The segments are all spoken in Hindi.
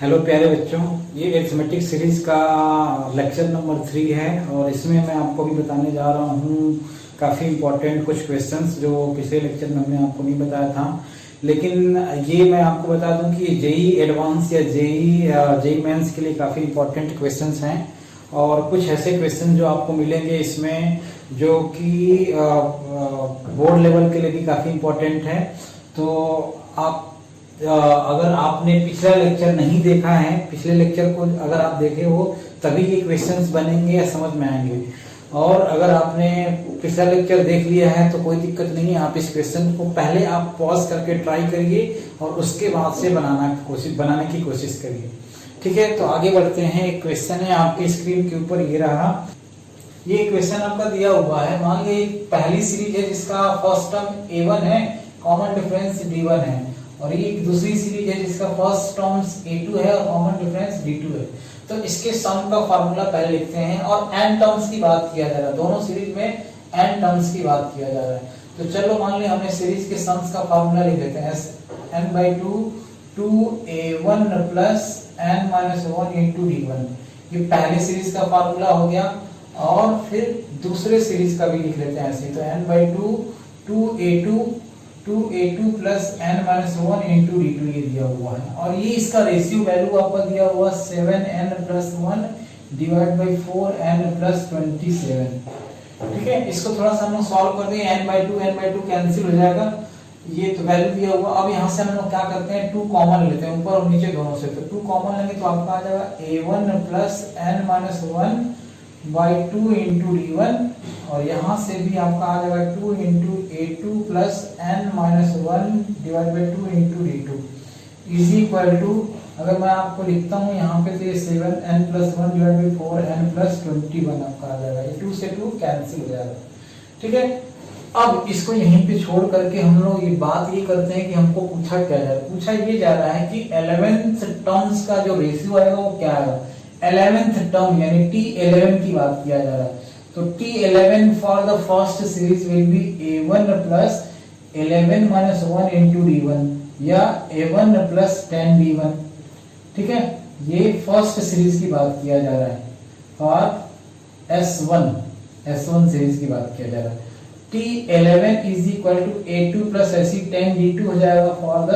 हेलो प्यारे बच्चों, ये एरिथमेटिक सीरीज का लेक्चर नंबर 3 है और इसमें मैं आपको भी बताने जा रहा हूँ काफ़ी इम्पोर्टेंट कुछ क्वेश्चंस जो पिछले लेक्चर में हमने आपको नहीं बताया था। लेकिन ये मैं आपको बता दूं कि जेई एडवांस या जेई मेंस के लिए काफ़ी इम्पोर्टेंट क्वेश्चंस हैं और कुछ ऐसे क्वेश्चन जो आपको मिलेंगे इसमें जो कि बोर्ड लेवल के लिए भी काफ़ी इम्पोर्टेंट है। तो आप अगर आपने पिछला लेक्चर नहीं देखा है, पिछले लेक्चर को अगर आप देखे हो तभी ये क्वेश्चंस बनेंगे या समझ में आएंगे। और अगर आपने पिछला लेक्चर देख लिया है तो कोई दिक्कत नहीं है, आप इस क्वेश्चन को पहले आप पॉज करके ट्राई करिए और उसके बाद से बनाने की कोशिश करिए। ठीक है, तो आगे बढ़ते हैं। एक क्वेश्चन है आपकी स्क्रीन के ऊपर, ये रहा। ये क्वेश्चन आपका दिया हुआ है। मान लीजिए पहली सीरीज है जिसका फर्स्ट टर्म A1 है, कॉमन डिफरेंस D1 है, और ये दूसरी सीरीज है जिसका फर्स्ट टर्म्स A2 है और कॉमन डिफरेंस D2 है। तो इसके सम का फार्मूला पहले लिखते हैं और n टर्म्स की बात किया जा रहा है, दोनों सीरीज में n टर्म्स की बात किया जा रहा है। तो चलो मान ली हमने सीरीज के सम्स का फार्मूला लिख देते हैं। n/2 2a1 plus n-1 into d1, ये पहली सीरीज का फार्मूला हो गया। और फिर दूसरे सीरीज का भी लिख लेते हैं ऐसे। तो n/2 2a2 plus n-1 into d2 ये दिया हुआ है और ये इसका रेशियो वैल्यू आपका दिया हुआ 7n + 1 डिवाइड बाई 4n + 27। ठीक है, इसको थोड़ा सा हम लोग सॉल्व कर दें। n/2 कैंसिल हो जाएगा, ये तो वैल्यू दिया हुआ। अब यहाँ से हम लोग क्या करते हैं, 2 कॉमन लेते हैं ऊपर और नीचे दोनों से। तो 2 कॉमन लेंगे तो आपका आ जाएगा a1 plus n-1 by 2 into d1, और यहाँ से भी आपका आ जाएगा 2 into a2 plus n-1 divide by 2 into d2 is equal to, अगर मैं आपको लिखता हूँ यहाँ पे तो ये 7n + 1 डिवाइड बाई 4n + 21 आपका आ जाएगा। ये 2 से 2 कैंसिल हो जाएगा। ठीक है, अब इसको यहीं पे छोड़ करके हम लोग ये बात ये करते हैं कि हमको पूछा क्या जा रहा है। पूछा ये जा रहा है कि 11th टर्म्स का जो रेशियो आएगा वो क्या आएगा। 11th टर्म यानी T11 की बात किया जा रहा है। तो T11 for the first series will be A1 plus 11 - 1 into D1 या A1 प्लस 10 D1। ठीक है, ये फर्स्ट सीरीज की बात किया जा रहा है और S1 सीरीज की बात किया जा रहा है। T11 is equal to A2 plus ऐसी 10 D2 हो जाएगा फॉर द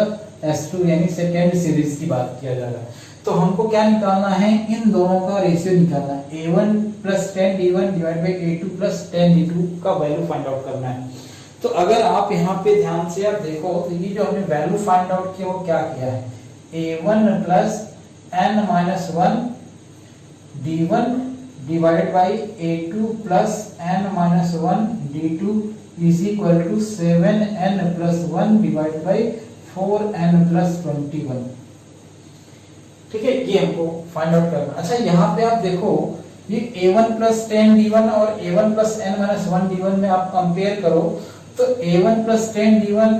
S2 यानी सेकेंड सीरीज की बात किया जा रहा है। तो हमको क्या निकालना है, इन दोनों का रेशियो निकालना है। A1 plus 10 D1 divide by A2 plus 10 D2 का वैल्यू फाइंड आउट करना है। तो अगर आप यहाँ पे ध्यान से आप देखो तो ये जो हमने वैल्यू फाइंड आउट किया वो क्या किया है, A1 plus n-1 D1 divide by A2 plus n-1 D2 is equal to 7n + 1 divide by 4n + 21। ठीक है, ये हमको फाइंड आउट करना। अच्छा, यहाँ पे आप देखो ये A1 प्लस 10 D1 और A1 प्लस n-1 D1 में आप कंपेयर करो तो A1 प्लस 10 D1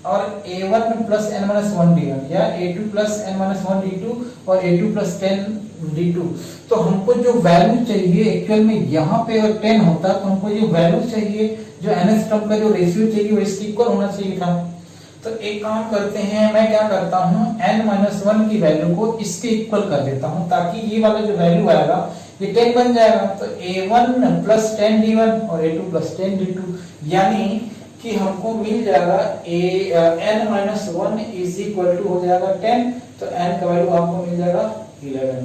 और A1 प्लस n-1 D1 या A2 प्लस n-1 D2 और A2 प्लस 10 D2, तो हमको जो वैल्यू चाहिए एक्चुअल में यहाँ पे अगर 10 होता तो हमको जो वैल्यू चाहिए, जो nth टर्म का जो रेशियो चाहिए वो इसके इक्वल होना चाहिए था। तो एक काम करते हैं, मैं क्या करता हूँ n-1 की वैल्यू को इसके इक्वल कर देता हूँ ताकि ये वाला जो वैल्यू आएगा ये 10 बन जाएगा। तो A1 प्लस 10 D1 और A2 प्लस 10 D2 यानी कि हमको मिल जाएगा n-1 इज इक्वल टू हो जाएगा 10, तो n का वैल्यू आपको मिल जाएगा 11।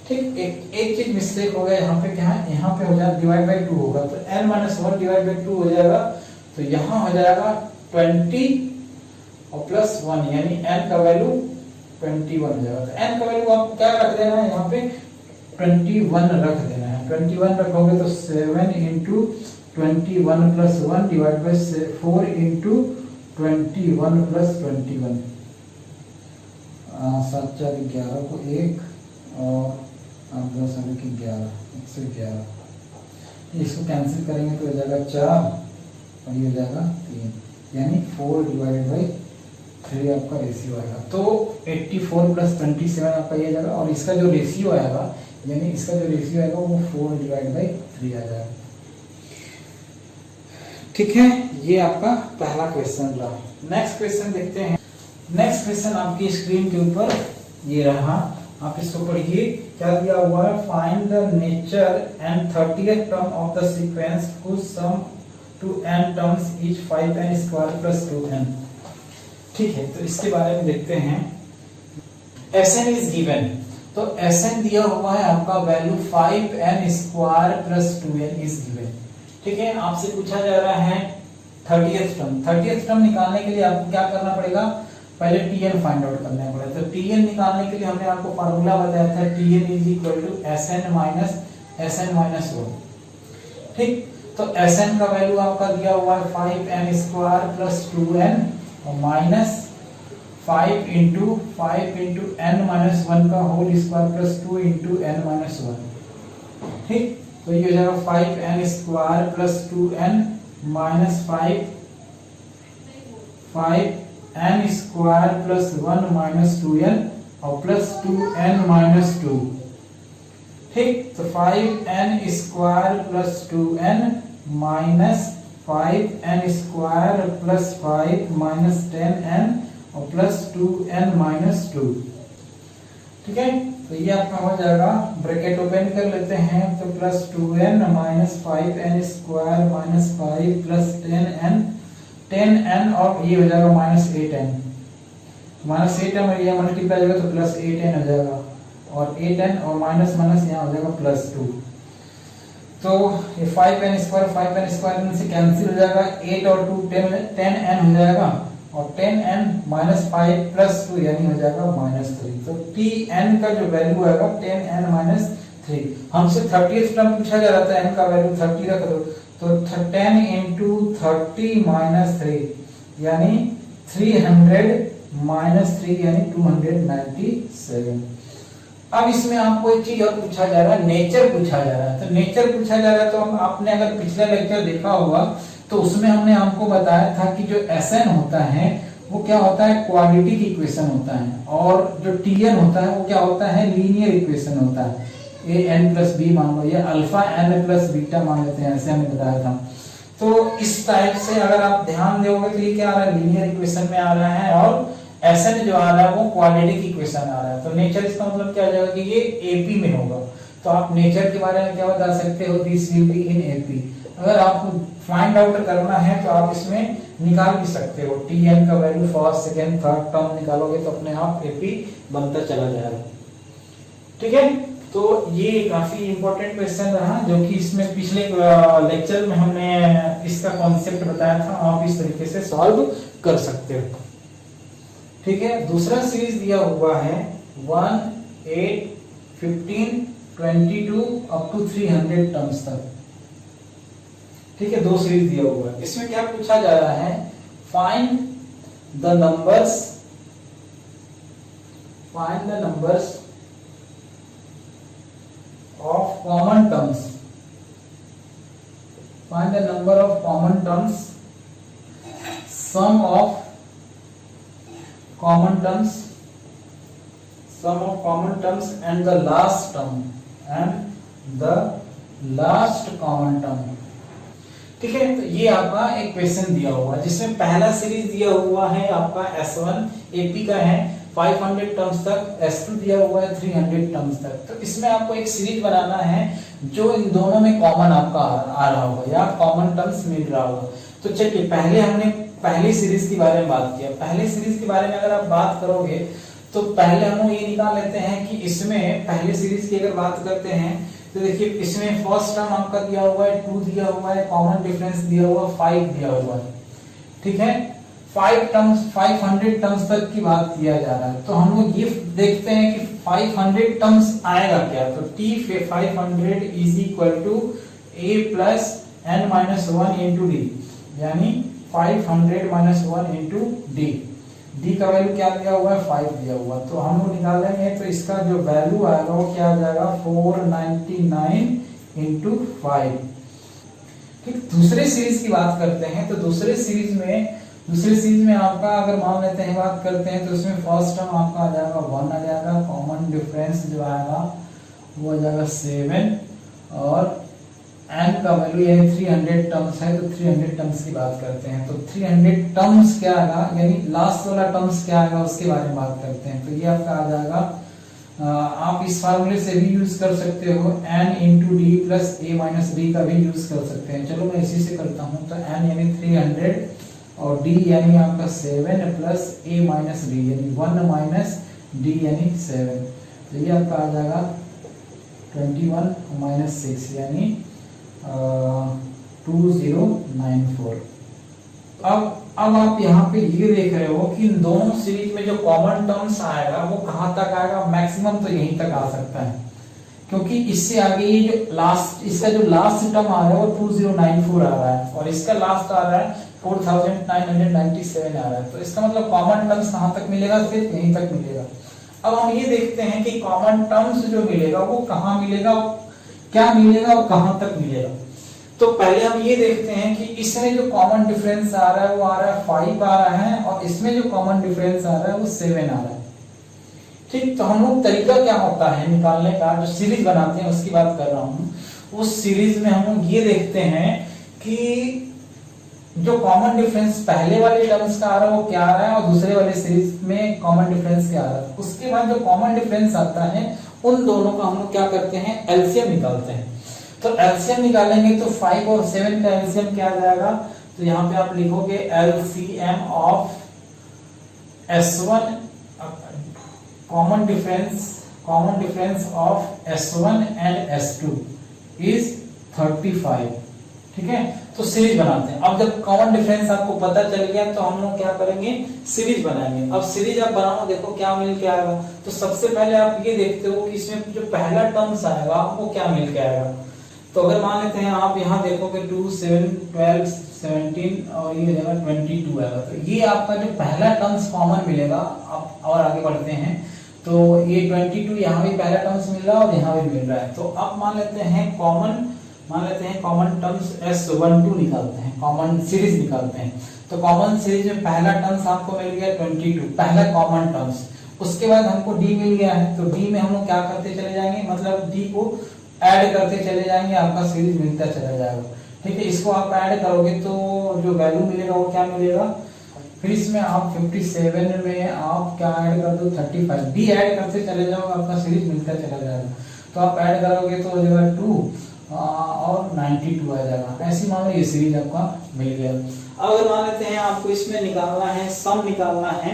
ठीक, एक चीज मिस्टेक हो गया यहाँ पे, क्या है यहाँ पे हो जाएगा डिवाइड बाई 2 होगा तो n-1 डिवाइड बाई 2 हो जाएगा, तो यहाँ हो जाएगा 20 और प्लस 1 यानी n का वैल्यू 21 हो जाएगा। तो n का वैल्यू आप क्या रख देना है, यहाँ पे 21 रख देना है। 21 रखोगे तो 7 into 21 plus 1 divide by 4 into 21 plus 21, 7 4 11 को 1 और 10 की 11, 111। इसको कैंसिल करेंगे तो हो जाएगा 4 और ये हो जाएगा 3 यानी 4 डिवाइड बाई 3 आपका रेशियो आएगा। तो 84 प्लस 27 आपका ये जाएगा और इसका जो रेशियो आएगा यानी इसका जो रेशियो आएगा वो 4 डिवाइड बाई 3 आ जाएगा। ठीक है, ये आपका पहला क्वेश्चन रहा। नेक्स्ट क्वेश्चन देखते हैं। नेक्स्ट क्वेश्चन आपकी स्क्रीन के ऊपर ये रहा, आप इसको पढ़िए। क्या दिया हुआ है, find the nature and 30th term of the sequence whose sum to n terms is 5n square plus 2n। ठीक है, तो इसके बारे में देखते हैं। Sn इज गिवन, तो Sn दिया हुआ है आपका value 5n square plus 2n is given. ठीक है, आपसे पूछा जा रहा है 30th टर्म। 30th टर्म निकालने के लिए आपको क्या करना पड़ेगा, पहले Tn फाइंड आउट करना पड़ेगा। तो Tn निकालने के लिए हमने आपको फार्मूला बताया था, Tn is equal to Sn minus 1। ठीक, तो Sn का वैल्यू आपका दिया हुआ है 5n स्क्वायर प्लस 2n और माइनस 5 इंटू n माइनस 1 का whole square plus 2 into n minus 1। ठीक, तो ये हो जाएगा 5n square plus 2n minus 5n square plus 1 minus 2n और प्लस 2n माइनस 2। ठीक, तो 5n square plus 2n minus 5n square plus 5 minus 10n और प्लस 2n माइनस 2। ठीक है, तो ये आपका हो जाएगा, ब्रैकेट ओपन कर लेते हैं, तो plus 2n minus 5n square minus 5 plus 10n और ये हो जाएगा माइनस 8n। माइनस 8n में ये मल्टीप्लाई होगा तो प्लस 8n हो जाएगा और 8n और माइनस माइनस यहाँ हो जाएगा प्लस 2। तो ये 5n स्क्वायर से कैंसिल हो जाएगा, 8 और 2 10n हो जाएगा और 10n माइनस 5 प्लस 2 यानी हो जाएगा माइनस 3। तो Tn का जो वैल्यू आएगा 10n माइनस 3। हमसे 30th टर्म पूछा जा रहा था, n का वैल्यू 30 रख दो, तो 10 इंटू 30 माइनस 3 यानी 300 माइनस 3 यानी 297। अब इसमें आपको एक चीज और पूछा जा रहा है, नेचर पूछा जा रहा है। तो नेचर पूछा जा रहा है, तो आपने अगर पिछला लेक्चर देखा होगा तो उसमें हमने आपको बताया था कि जो Sn होता है वो क्या होता है, क्वाड्रेटिक इक्वेशन होता है, और जो Tn होता है वो क्या होता है, लीनियर इक्वेशन होता है। an प्लस बी मान लो या अल्फा n प्लस बीटा मान लेते हैं, ऐसे हमने बताया था। तो इस टाइप से अगर आप ध्यान दोगे तो ये क्या आ रहा है, लीनियर इक्वेशन में आ रहा है, और Sn जो आ रहा है वो क्वाड्रेटिक इक्वेशन आ रहा है। तो नेचर इसका मतलब क्या हो जाएगा कि ये AP में होगा। तो आप नेचर के बारे में क्या बता सकते हो, this will be in AP। अगर आपको फाइंड आउट करना है तो आप इसमें निकाल भी सकते हो, Tn का value first second third term निकालोगे तो अपने आप AP बनता चला जाएगा। ठीक है, तो ये काफी इंपॉर्टेंट क्वेश्चन रहा, जो कि इसमें पिछले लेक्चर में हमने इसका कॉन्सेप्ट बताया था, आप इस तरीके से सॉल्व कर सकते हो। ठीक है, दूसरा सीरीज दिया हुआ है 1, 8, 15, 22 अप टू 300 टर्म्स तक। ठीक है, दो सीरीज दिया हुआ है। इसमें क्या पूछा जा रहा है, find the numbers of common terms, find the number of common terms, sum of common terms and the last term common term। ठीक है, तो ये आपका एक क्वेश्चन दिया हुआ है, जिसमें पहला सीरीज दिया हुआ है आपका S1 AP का है 500 टर्म्स तक, S2 दिया हुआ है 300 टर्म्स तक। तो इसमें आपको एक सीरीज बनाना है जो इन दोनों में कॉमन आपका आ रहा होगा या कॉमन टर्म्स मिल रहा होगा। तो चलिए, पहले हमने पहली सीरीज के बारे में बात किया। पहले सीरीज के बारे में अगर आप बात करोगे तो पहले हम ये निकाल लेते हैं कि इसमें पहले सीरीज की अगर बात करते हैं तो देखिए, इसमें फर्स्ट टर्म आपका दिया हुआ है 2 दिया हुआ है, कॉमन डिफरेंस दिया हुआ 5 दिया हुआ है। ठीक है, 500 टर्म्स तक की बात किया जा रहा है। तो हम लोग ये देखते हैं कि 500 टर्म्स आएगा क्या। तो T 500 is equal to A plus n minus 1 into D, यानी 500 माइनस 1 इंटू डी। डी का वैल्यू क्या दिया हुआ है, 5 दिया हुआ। तो हम लोग निकालेंगे तो इसका जो वैल्यू आएगा वो क्या आ जाएगा, 499 इंटू 5। ठीक, दूसरे सीरीज की बात करते हैं। तो दूसरे सीरीज में आपका अगर मान लेते हैं, बात करते हैं, तो उसमें फर्स्ट टर्म आपका आ जाएगा 1 आ जाएगा, कॉमन डिफरेंस जो आएगा वो आ जाएगा 7 और n n का वैल्यू यानी 300 टर्म्स है, तो 300 टर्म्स की बात करते हैं। तो 300 टर्म्स क्या आएगा, यानी लास्ट वाला टर्म्स क्या आएगा उसके बारे में बात करते हैं। तो ये आपका आ जाएगा, आप इस फार्मूले से भी यूज कर सकते हो, n इंटू डी प्लस ए माइनस डी का भी यूज कर सकते हैं। चलो मैं इसी से करता हूँ। तो n यानी 300 और d यानी आपका 7 प्लस a माइनस डी यानी 1 माइनस d यानी 7। तो ये आपका आ जाएगा 21 माइनस 6 यानी 2094। अब आप यहाँ पे ये देख रहे हो कि इन दोनों सीरीज में जो कॉमन टर्म्स आएगा वो कहाँ तक आएगा, मैक्सिमम तो यहीं तक आ सकता है, क्योंकि इससे आगे ये जो लास्ट, इसका जो लास्ट टर्म आ रहा है वो 2094 आ रहा है और इसका लास्ट आ रहा है 4997 आ रहा है। तो इसका मतलब कॉमन टर्म्स कहाँ तक मिलेगा, सिर्फ यहीं तक मिलेगा। अब हम ये देखते हैं कि कॉमन टर्म्स जो मिलेगा वो कहाँ मिलेगा, क्या मिलेगा और कहाँ तक मिलेगा। तो पहले हम ये देखते हैं कि इसमें जो कॉमन डिफरेंस आ रहा है वो आ रहा है 5 आ रहा है और इसमें जो कॉमन डिफरेंस आ रहा है वो 7 आ रहा है। ठीक, तो हम लोग तरीका क्या होता है निकालने का, जो सीरीज बनाते हैं उसकी बात कर रहा हूँ। उस सीरीज में हम लोग ये देखते हैं कि जो कॉमन डिफरेंस पहले वाले टर्म्स का आ रहा है वो क्या आ रहा है और दूसरे वाले सीरीज में कॉमन डिफरेंस क्या आ रहा है। उसके बाद जो कॉमन डिफरेंस आता है उन दोनों का हम लोग क्या करते हैं, एलसीएम निकालते हैं। तो एलसीएम निकालेंगे तो 5 और 7 का एलसीएम क्या आ जाएगा, तो यहाँ पे आप लिखोगे LCM of S1 common difference of S1 and S2 is 35। ठीक है, तो सीरीज बनाते हैं। अब जब कॉमन डिफरेंस आपको पता चल गया तो हम लोग क्या करेंगे, सीरीज बनाएंगे। अब सीरीज आप बनाओ, देखो क्या मिल के आएगा। तो सबसे पहले आप ये देखते हो कि इसमें जो पहला टर्म्स आएगा वो क्या मिल के आएगा। तो अगर मान लेते हैं आप यहाँ देखोगे 2 7 12 17 और ये जगह 22 आएगा। तो ये आपका जो पहला टर्म्स कॉमन मिलेगा। आप और आगे बढ़ते हैं तो ये 22 यहाँ भी पहला टर्म्स मिल रहा है और यहाँ भी मिल रहा है। तो अब मान लेते हैं कॉमन टर्म्स S12 निकालते हैं, कॉमन सीरीज निकालते हैं। तो कॉमन सीरीज में पहला टर्म्स आपको मिल गया 22, पहला कॉमन टर्म्स। उसके बाद हमको D मिल गया है, तो D में हम लोग क्या करते चले जाएंगे, मतलब D को ऐड करते चले जाएंगे, आपका सीरीज मिलता चला जाएगा। ठीक है, इसको आप ऐड करोगे तो जो वैल्यू मिलेगा वो क्या मिलेगा, फिर इसमें आप 57 में आप क्या ऐड कर दो 35, डी ऐड करते चले जाओ, आपका सीरीज मिलता चला जाएगा। तो आप ऐड करोगे तो हो जाएगा 2 और 92 आ जाएगा। ऐसी मान लो ये सीरीज आपका मिल गया। अगर मान लेते हैं आपको इसमें निकालना है, सम निकालना है,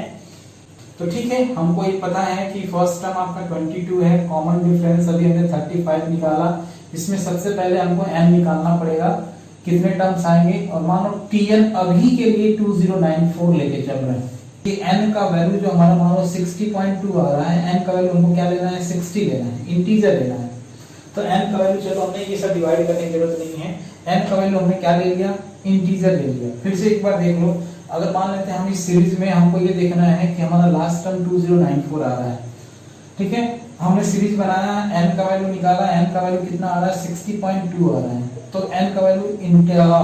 तो ठीक है, हमको ये पता है कि फर्स्ट टर्म आपका 22 है, कॉमन डिफरेंस अभी हमने 35 निकाला। इसमें सबसे पहले हमको n निकालना पड़ेगा, कितने टर्म्स आएंगे। और मानो tn अभी के लिए 2094 लेके चल रहे हैं कि n का वैल्यू जो हमारा मानो 60.2 आ रहा है, n का वैल्यू हमको क्या लेना है, 60 लेना है, इंटीजर लेना है। तो n का वैल्यू, चलो हमने ये सब डिवाइड करने की जरूरत नहीं है, n का वैल्यू हमने क्या ले लिया, इंटीजर ले लिया। फिर से एक बार देख लो, अगर मान लेते हैं हम इस सीरीज में हमको ये देखना है कि हमारा लास्ट टर्म 2094 आ रहा है। ठीक है, हमने सीरीज बनाया, n का वैल्यू निकाला, n का वैल्यू कितना आ रहा है 60.2 आ रहा है। तो n का वैल्यू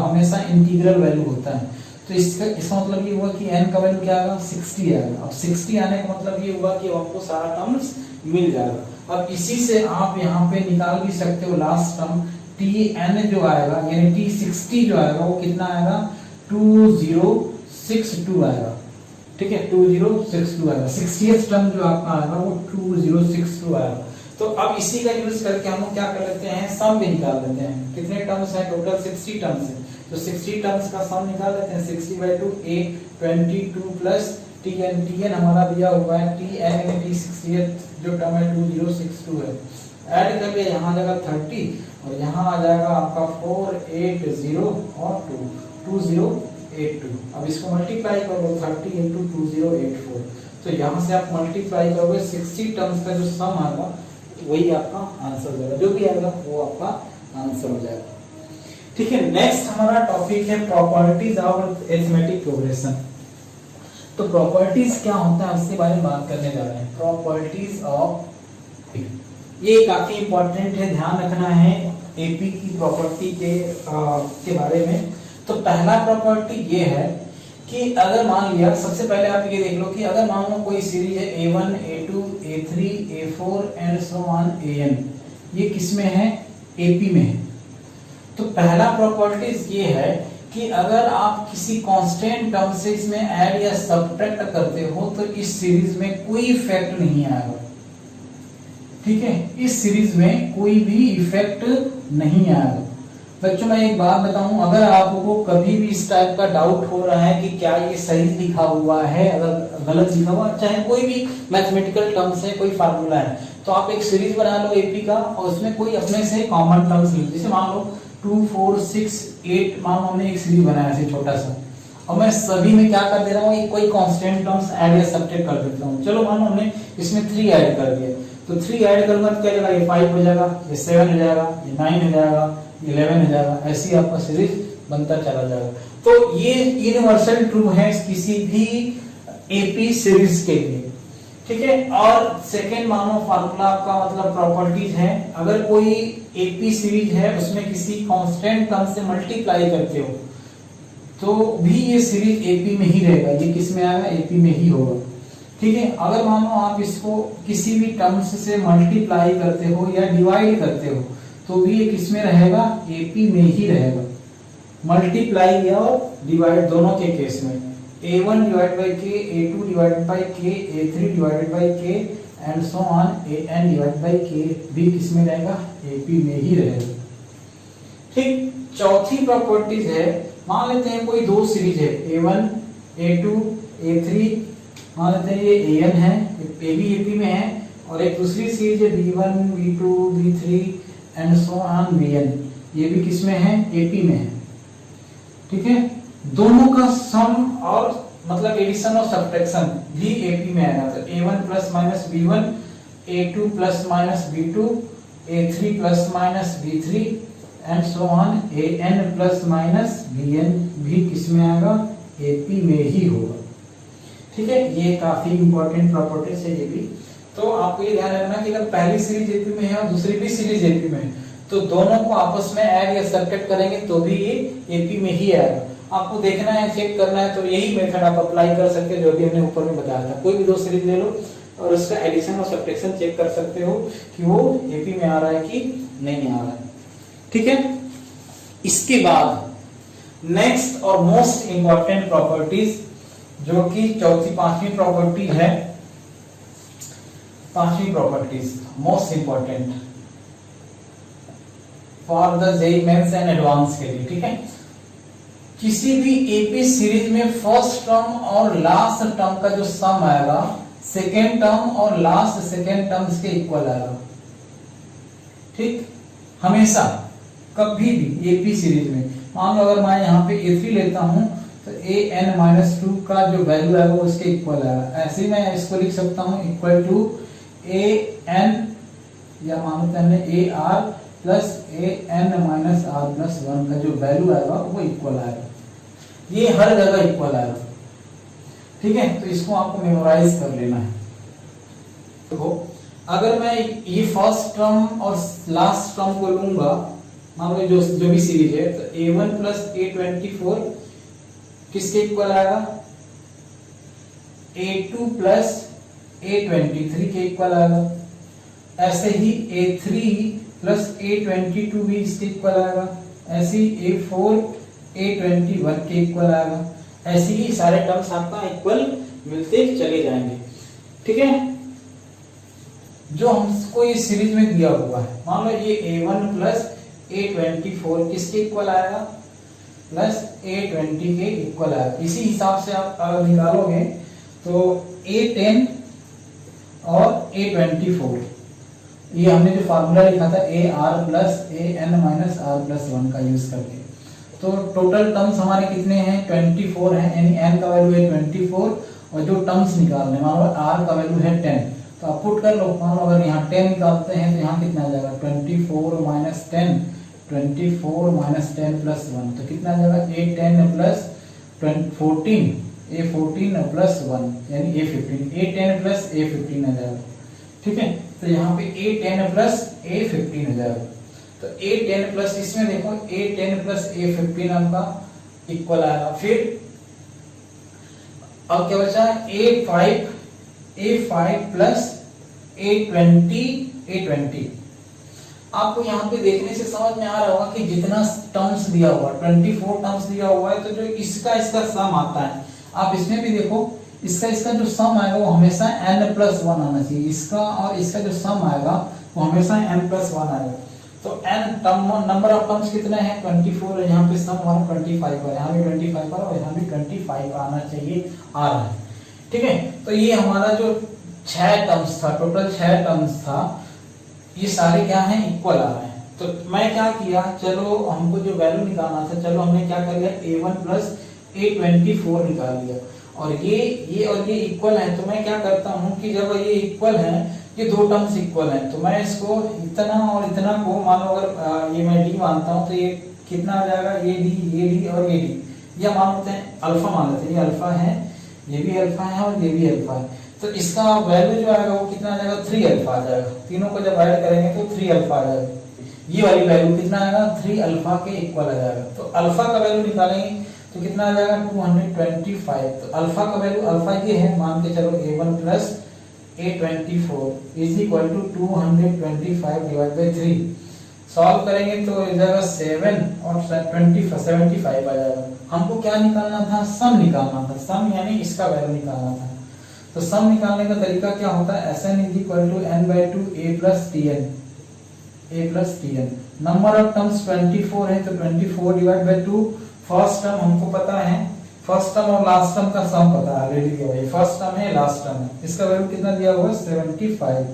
हमेशा इंटीग्रल वैल्यू होता है। तो इसका मतलब ये हुआ कि n का वैल्यू क्या आएगा, 60 आएगा। अब 60 आने का मतलब ये हुआ कि आपको सारा टर्म्स मिल जाएगा। अब इसी से आप यहाँ पे निकाल भी सकते हो लास्ट टर्म tn जो आएगा, यानी t60 जो आएगा वो कितना आएगा, 2062 आएगा। ठीक है, 2062 आएगा। 60th टर्म जो आपका आएगा वो 2062 आएगा। तो अब इसी का यूज करके हम लोग क्या कर लेते हैं, सम भी निकाल लेते हैं। कितने टर्म्स हैं, टोटल 60 टर्म्स है। तो 60 टर्म्स का सम निकाल लेते हैं। 60/2 a 22 प्लस tn हमारा दिया हुआ है, tn यानी t60th जो टर्म है 2062 है। ऐड कर लिया, यहाँ जगह 30 और यहाँ आ जाएगा आपका 480 और 2082। अब इसको मल्टीप्लाई करो 30 into 2084। तो यहाँ से आप मल्टीप्लाई करोगे 60 टर्म्स का जो सम आएगा वही आपका आंसर हो जाएगा, जो भी आएगा वो आपका आंसर हो जाएगा। ठीक है, नेक्स्ट हमारा टॉपिक है प्रॉपर्टीज ऑफ अरिथमेटिक प्रोग्रेशन। तो प्रॉपर्टीज क्या होता है उसके बारे में बात करने जा रहे हैं। प्रॉपर्टीज ऑफ, ये काफी इंपॉर्टेंट है, ध्यान रखना है एपी की प्रॉपर्टी के बारे में। तो पहला प्रॉपर्टी ये है कि अगर मान लिया, सबसे पहले आप ये देख लो कि अगर मान लो कोई सीरीज है A1 A2 A3 A4 and so on AN, ये किस में है, AP में है। तो पहला प्रॉपर्टीज ये है कि अगर आप किसी कांस्टेंट टर्म से इसमें ऐड या सब्ट्रैक्ट करते हो तो इस सीरीज में कोई इफेक्ट नहीं आएगा। ठीक है, इस सीरीज में कोई भी इफेक्ट नहीं आएगा। बच्चों मैं एक बात बताऊं, अगर आपको कभी भी इस टाइप का डाउट हो रहा है कि क्या ये सही लिखा हुआ है, अगर गलत लिखा हुआ, चाहे कोई भी मैथमेटिकल टर्म से कोई फार्मूला है, तो आप एक सीरीज बना लो एपी का और उसमें कोई अपने से कॉमन टर्म्स लिख, जैसे मान लो 2 4 6 8, मान लो हमने एक सीरीज बनाया ऐसे छोटा सा, और मैं सभी में क्या कर दे रहा हूँ, कोई कांस्टेंट टर्म्स ऐड या सब्ट्रैक्ट कर देता हूँ। चलो मान लो हमने इसमें 3 ऐड कर दिया, तो 3 ऐड करूंगा तो क्या जाएगा, ये 5 हो जाएगा, ये 7 हो जाएगा, ये 9 हो जाएगा, 11 हो जाएगा, ऐसे ही आपका सीरीज बनता चला जाएगा। तो ये यूनिवर्सल ट्रू है किसी भी एपी सीरीज के लिए। ठीक है, और सेकेंड मानो फार्मूला आपका मतलब प्रॉपर्टीज है, अगर कोई एपी सीरीज है उसमें किसी कांस्टेंट टर्म से मल्टीप्लाई करते हो तो भी ये सीरीज एपी में ही रहेगा। ये किस में आएगा, एपी में ही होगा। ठीक है, अगर मानो आप इसको किसी भी टर्म्स से मल्टीप्लाई करते हो या डिवाइड करते हो तो भी ये किस में रहेगा, एपी में ही रहेगा। मल्टीप्लाई या डिवाइड दोनों के केस में a1 divide by k, a2 divide by k, a3 divided by k and so on an divide by k भी किस में रहेगा, एपी में ही रहेगा। ठीक, चौथी प्रॉपर्टीज है, मान लेते हैं कोई दो सीरीज है a1 a2 a3, मान लेते हैं ये an है, ये भी एपी में है, और एक दूसरी सीरीज है b1 b2 b3 and so on bn, ये भी किस में है, एपी में है। ठीक है, दोनों का सम और मतलब एडिशन और सब्ट्रैक्शन भी एपी में आएगा। तो a1 plus minus b1, a2 plus minus b2, a3 plus minus b3 and so on an plus minus bn भी किसमें आएगा, एपी में ही होगा। ठीक है, ये काफी इंपॉर्टेंट प्रॉपर्टीज है ये भी। तो आपको ये ध्यान रखना कि अगर पहली सीरीज एपी में है और दूसरी भी सीरीज एपी में है तो दोनों को आपस में ऐड या सब्ट्रैक्ट करेंगे तो भी ये एपी में ही आएगा। आपको देखना है, चेक करना है, तो यही मेथड आप अप्लाई कर सकते हैं जो भी हमने ऊपर में बताया था। कोई भी दो सीरीज ले लो और उसका एडिशन और सब्ट्रैक्शन चेक कर सकते हो कि वो एपी में आ रहा है कि नहीं आ रहा है। ठीक है, इसके बाद नेक्स्ट और मोस्ट इंपॉर्टेंट प्रॉपर्टीज जो कि चौथी पांचवी प्रॉपर्टी है, पांचवी properties most important for the JEE mains and advance के लिए। ठीक है, किसी भी एपी सीरीज में फर्स्ट टर्म और लास्ट टर्म का जो सम आएगा सेकेंड टर्म और लास्ट सेकेंड टर्म्स के इक्वल आएगा। ठीक, हमेशा कभी भी एपी सीरीज में, मान लो अगर मैं यहाँ पे a3 लेता हूं तो an-2 का जो वैल्यू है वो उसके इक्वल आएगा। ऐसे ही मैं इसको लिख सकता हूँ इक्वल टू an या मान लेते हैं ar प्लस an-r+1 का जो वैल्यू आएगा वो इक्वल आएगा। ये हर जगह इक्वल आएगा। ठीक है, तो इसको आपको मेमोराइज कर लेना है। देखो, अगर मैं ये फर्स्ट टर्म और लास्ट टर्म को लूंगा, मान लो जो भी सीरीज है, तो a1 प्लस a24 किसके इक्वल आएगा, a2 प्लस a23 के इक्वल आएगा। ऐसे ही a3 प्लस a22 भी इसके इक्वल आएगा। ऐसे ही a4 a21 के इक्वल आएगा। ऐसे ही सारे टर्म्स आपका इक्वल मिलते चले जाएंगे। ठीक है, जो हमको ये सीरीज में दिया हुआ है, मान लो ये a1 प्लस a24 किसके इक्वल आएगा, प्लस a20 के इक्वल आएगा। इसी हिसाब से आप अगर निकालोगे तो a10 और a24, ये हमने जो फार्मूला लिखा था ar प्लस an-r+1 का यूज करके, तो टोटल टर्म्स हमारे कितने हैं, 24 हैं, यानी n का वैल्यू है 24 और जो टर्म्स निकालने, मान लो r का वैल्यू है 10, तो आप पुट कर लो। मान लो अगर यहाँ 10 निकालते हैं तो यहाँ कितना आ जाएगा, 24 माइनस 10, 24 माइनस 10 प्लस 1, तो कितना आ जाएगा, a10 प्लस 14, a14 प्लस 1 यानी a15, a10 प्लस a15 आ जाएगा। ठीक है, तो यहाँ पे a10 प्लस a15 आ जाएगा। तो a10 प्लस, इसमें देखो a10 प्लस a15 आपका इक्वल आएगा। फिर अब क्या बचा, a5 प्लस a20, आपको यहाँ पे देखने से समझ में आ रहा होगा कि जितना टर्म्स दिया हुआ 24 टर्म्स दिया हुआ है, तो जो इसका सम आता है, आप इसमें भी देखो, इसका जो सम आएगा वो हमेशा n+1 आना चाहिए। इसका और इसका जो सम आएगा वो हमेशा n+1 आएगा। तो n नंबर ऑफ टर्म्स कितने हैं 24 है, यहाँ पे सम हमारा 25 है, यहाँ भी 25 और यहाँ भी 25 आना चाहिए, आ रहा है। ठीक है, तो ये हमारा जो 6 टर्म्स था, टोटल 6 टर्म्स था, ये सारे क्या हैं इक्वल आ रहे हैं। तो मैं क्या किया, चलो हमको जो वैल्यू निकालना था, चलो हमने क्या कर लिया A1 + A24 निकाल लिया, और ये और ये इक्वल है। तो मैं क्या करता हूँ कि जब ये इक्वल है, ये दो टर्म्स इक्वल हैं, तो मैं इसको इतना और इतना को मानो अगर ये मैं डी मानता हूँ, तो ये कितना आ जाएगा, ये डी और ये डी, ये मानते हैं अल्फा मान लेते हैं, ये अल्फा है, ये भी अल्फा है और ये भी अल्फा है। तो इसका वैल्यू जो आएगा वो कितना आ जाएगा 3 अल्फा आ जाएगा। तीनों को जब ऐड करेंगे तो 3 अल्फा आ जाएगा। ये वाली वैल्यू कितना आएगा 3 अल्फा के इक्वल आ जाएगा। तो अल्फा का वैल्यू निकालेंगे तो कितना आ जाएगा 225। तो अल्फा का वैल्यू, अल्फा ये है, मान के चलो A1 + A24 = 225/3। सॉल्व करेंगे तो इस जाएगा 7 और 75 आ जाएगा। हमको क्या निकालना था, सम निकालना था, सम यानी इसका वैल्यू निकालना था। तो सम निकालने का तरीका क्या होता है, Sn = n/2 a + tn। Number of terms 24 है, तो 24/2। फर्स्ट टर्म हमको पता है, फर्स्ट टर्म और लास्ट टर्म का सम पता है, ऑलरेडी दिया हुआ है। फर्स्ट टर्म है, लास्ट टर्म है, इसका वैल्यू कितना दिया हुआ है 75।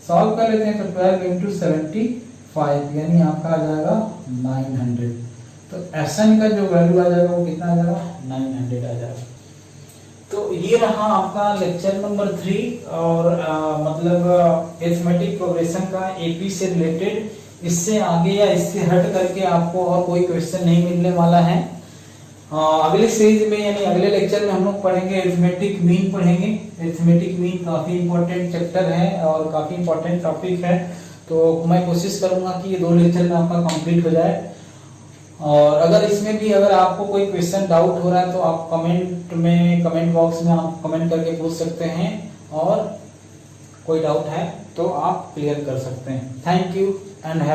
सॉल्व कर लेते हैं, तो 12 × 75 यानी आपका आ जाएगा 900। तो Sn का जो वैल्यू आ जाएगा वो कितना आ जाएगा 900 आ जाएगा। तो ये रहा आपका लेक्चर नंबर 3 और मतलब अरिथमेटिक प्रोग्रेशन का एपी से रिलेटेड। इससे आगे या इससे हट करके आपको और कोई क्वेश्चन नहीं मिलने वाला है। अगले सीरीज में यानी अगले लेक्चर में हम लोग पढ़ेंगे अरिथमेटिक मीन पढ़ेंगे। अरिथमेटिक मीन काफी इंपॉर्टेंट चैप्टर है और काफी इंपॉर्टेंट टॉपिक है, तो मैं कोशिश करूंगा कि ये 2 लेक्चर में आपका कंप्लीट हो जाए। और अगर इसमें भी अगर आपको कोई क्वेश्चन डाउट हो रहा है तो आप कमेंट बॉक्स में आप कमेंट करके पूछ सकते हैं, और कोई डाउट है तो आप क्लियर कर सकते हैं। Thank you and have